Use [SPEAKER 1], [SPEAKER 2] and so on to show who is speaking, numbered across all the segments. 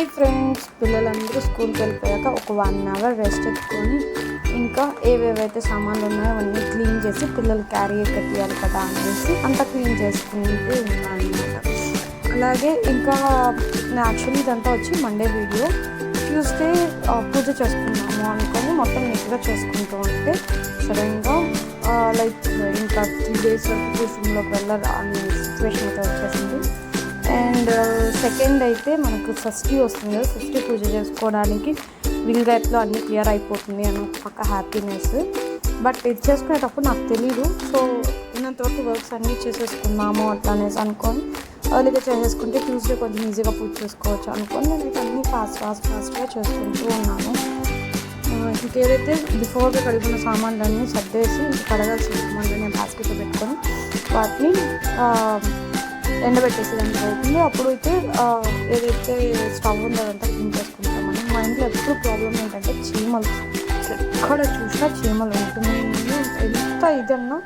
[SPEAKER 1] Hi friends, పిల్లలందరూ స్కూల్కి వెళ్ళిపోయాక ఒక 1 అవర్ రెస్ట్ ఎత్తుకొని ఇంకా ఏవేవైతే సామాన్లు ఉన్నాయో అవన్నీ క్లీన్ చేసి పిల్లలు క్యారీ కట్టియాలి కదా అనేసి అంతా క్లీన్ చేసుకుంటూ ఉన్నాను అనమాట. అలాగే ఇంకా యాక్చువల్లీ ఇదంతా వచ్చి మండే వీడియో. ట్యూస్డే పూజ చేసుకున్నాము అనుకొని మొత్తం నీట్గా చేసుకుంటూ ఉంటే సడన్గా లైక్ ఇంకా 3 days వరకు రూమ్లోకి వెళ్ళాలి అనే సిచ్యువేషన్ అయితే వచ్చేసింది. అండ్ సెకండ్ అయితే మనకు షష్ఠి వస్తుంది కదా, షష్ఠి పూజ చేసుకోవడానికి వీలుగా ఎట్లా అన్నీ క్లియర్ అయిపోతుంది అని ఒక పక్క హ్యాపీనెస్. బట్ ఇది చేసుకునేటప్పుడు నాకు తెలీదు. సో ఉన్నంతవరకు వర్క్స్ అన్నీ చేసేసుకున్నాము అట్లా అనేసి అనుకొని ఎర్లీగా చేసేసుకుంటే ట్యూస్డే కొంచెం ఈజీగా పూజ చేసుకోవచ్చు అనుకొని నేను అన్నీ ఫాస్ట్గా చేసుకుంటూ ఉన్నాను. ఇంకేదైతే బిఫోర్గా కడుగున్న సామాన్లన్నీ సర్దేసి కడగాల్సిన సామాన్లన్నీ బాస్కెట్లో పెట్టుకొని వాటిని ఎండబెట్టేసి దానికి అవుతుంది. అప్పుడు అయితే ఏదైతే స్టవ్ ఉందో అదంతా క్లీన్ చేసుకుంటామని. మా ఇంట్లో ఎప్పుడు ప్రాబ్లం ఏంటంటే చీమలు, ఎక్కడ చూసినా చీమలు ఉంటుంది. ఎంత ఇదన్నా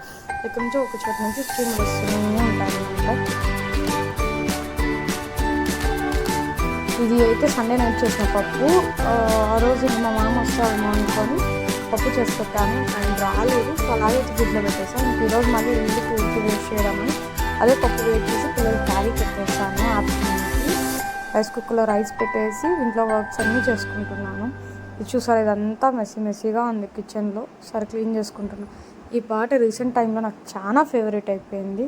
[SPEAKER 1] ఎక్కడి నుంచో ఒక చోట నుంచి చీమలు వస్తూనే ఉంటాయి అన్నమాట. ఇది అయితే సండే నైట్ చేసిన పప్పు. ఆ రోజు మా మామ వస్తామో అనుకొని పప్పు చేసి పెట్టాను, ఆయన రాలేదు. సో అలాగే ఫ్రిడ్జ్లో పెట్టేసాను. ఇంక ఈరోజు మళ్ళీ ఎందుకు పూర్తి వేస్ట్ చేయడమని అదే పప్పు వేట్ చేసి పిల్లలు క్యారీ పెట్టేస్తాను. ఆఫ్టర్నూన్కి రైస్ కుక్కర్లో రైస్ పెట్టేసి ఇంట్లో వర్క్స్ అన్నీ చేసుకుంటున్నాను. ఇది చూసారు, ఇదంతా మెస్సీగా ఉంది కిచెన్లో. సరే క్లీన్ చేసుకుంటున్నాను. ఈ పాట రీసెంట్ టైంలో నాకు చాలా ఫేవరెట్ అయిపోయింది.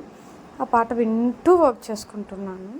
[SPEAKER 1] ఆ పాట వింటూ వర్క్ చేసుకుంటున్నాను.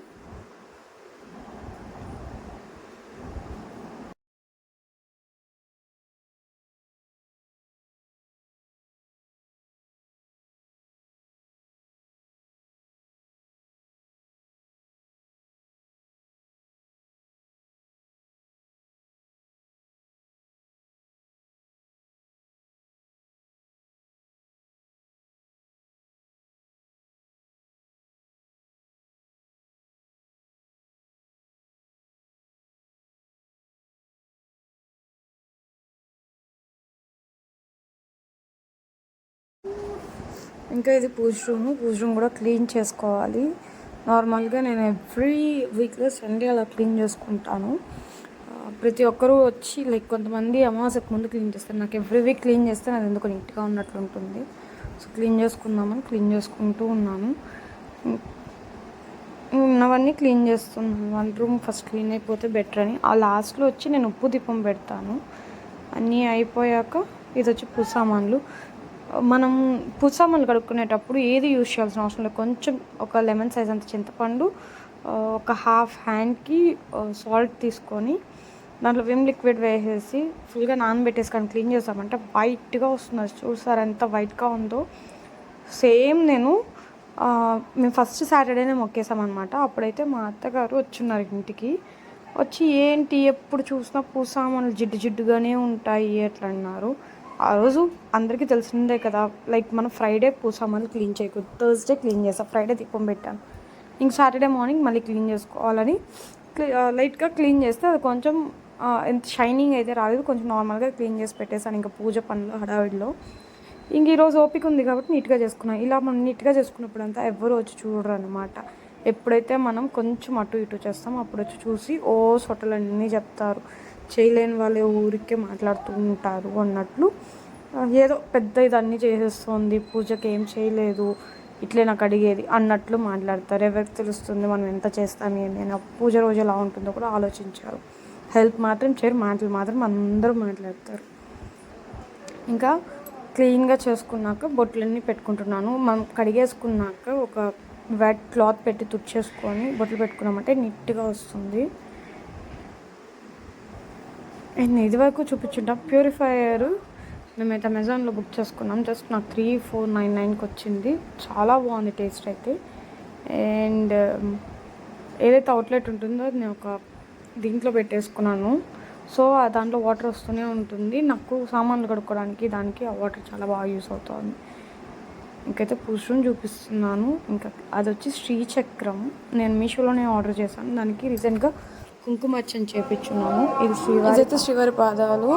[SPEAKER 1] ఇంకా ఇది పూజ రూమ్ కూడా క్లీన్ చేసుకోవాలి. నార్మల్గా నేను ఎవ్రీ వీక్లో సండే అలా క్లీన్ చేసుకుంటాను. ప్రతి ఒక్కరూ వచ్చి లైక్ కొంతమంది అమావాస్యకు ముందు క్లీన్ చేస్తారు. నాకు ఎవ్రీ వీక్ క్లీన్ చేస్తే అది ఎందుకు నీట్గా ఉన్నట్లు ఉంటుంది. సో క్లీన్ చేసుకుందామని క్లీన్ చేసుకుంటూ ఉన్నాను. ఉన్నవన్నీ క్లీన్ చేస్తున్నాను. 1 రూమ్ ఫస్ట్ క్లీన్ అయిపోతే బెటర్ అని. ఆ లాస్ట్లో వచ్చి నేను ఉప్పు దీపం పెడతాను. అన్నీ అయిపోయాక ఇది వచ్చి పూజ సామాన్లు. మనం పూజ సామాన్లు కడుక్కునేటప్పుడు ఏది యూజ్ చేయాల్సిన అవసరం లేదు. కొంచెం ఒక లెమన్ సైజ్ అంత చింతపండు, ఒక హాఫ్ హ్యాండ్కి సాల్ట్ తీసుకొని దాంట్లో విమ్ లిక్విడ్ వేసేసి ఫుల్గా నానబెట్టేసి కానీ క్లీన్ చేస్తామంటే వైట్గా వస్తుంది. చూసారు ఎంత వైట్గా ఉందో. సేమ్ మేము ఫస్ట్ సాటర్డేనే మొక్కేసామన్నమాట. అప్పుడైతే మా అత్తగారు వచ్చున్నారు ఇంటికి. వచ్చి ఏంటి ఎప్పుడు చూసినా పూజ సామాన్లు జిడ్డుగానే ఉంటాయి అట్లా అన్నారు. ఆ రోజు అందరికీ తెలిసిందే కదా, లైక్ మనం ఫ్రైడే పూజ సామాన్లు క్లీన్ చేయకూడదు. థర్స్డే క్లీన్ చేస్తాను, ఫ్రైడే దీపం పెట్టాను. ఇంక సాటర్డే మార్నింగ్ మళ్ళీ క్లీన్ చేసుకోవాలని లైట్గా క్లీన్ చేస్తే అది కొంచెం ఎంత షైనింగ్ అయితే రాలేదు. కొంచెం నార్మల్గా క్లీన్ చేసి పెట్టేసాను ఇంకా పూజ పనులు హడావిడిలో. ఇంక ఈరోజు ఓపిక ఉంది కాబట్టి నీట్గా చేసుకున్నాను. ఇలా మనం నీట్గా చేసుకున్నప్పుడు అంతా ఎవరు వచ్చి చూడరు అనమాట. ఎప్పుడైతే మనం కొంచెం అటు ఇటు చేస్తామో అప్పుడు వచ్చి చూసి సొట్టలన్నీ చెప్తారు. చేయలేని వాళ్ళే ఊరికే మాట్లాడుతూ ఉంటారు అన్నట్లు. ఏదో పెద్ద ఇదన్నీ చేసేస్తుంది, పూజకి ఏం చేయలేదు, ఇట్లే నాకు అడిగేది అన్నట్లు మాట్లాడతారు. ఎవరికి తెలుస్తుంది మనం ఎంత చేస్తాము ఏమైనా. పూజ రోజు ఎలా ఉంటుందో కూడా ఆలోచించారు. హెల్ప్ మాత్రం చేయరు, మాటలు మాత్రం అందరూ మాట్లాడతారు. ఇంకా క్లీన్గా చేసుకున్నాక బొట్లన్నీ పెట్టుకుంటున్నాను. మనం కడిగేసుకున్నాక ఒక వెట్ క్లాత్ పెట్టి తుడిచేసుకొని బొట్లు పెట్టుకున్నామంటే నీట్గా వస్తుంది. నేను ఇది వరకు చూపించుంటాం ప్యూరిఫైయర్. మేమైతే అమెజాన్లో బుక్ చేసుకున్నాం. జస్ట్ నాకు 3499కి వచ్చింది. చాలా బాగుంది టేస్ట్ అయితే. అండ్ ఏదైతే అవుట్లెట్ ఉంటుందో అది నేను ఒక దీంట్లో పెట్టేసుకున్నాను. సో దాంట్లో వాటర్ వస్తూనే ఉంటుంది. నాకు సామాన్లు కడుక్కోవడానికి దానికి ఆ వాటర్ చాలా బాగా యూస్ అవుతుంది. ఇంకైతే పూజ రూమ్ చూపిస్తున్నాను. ఇంకా అది వచ్చి శ్రీచక్రం. నేను మీషోలోనే ఆర్డర్ చేశాను. దానికి రీసెంట్గా కుంకుమార్చన చేయించున్నాను. ఇది శ్రీవారి పాదాలు.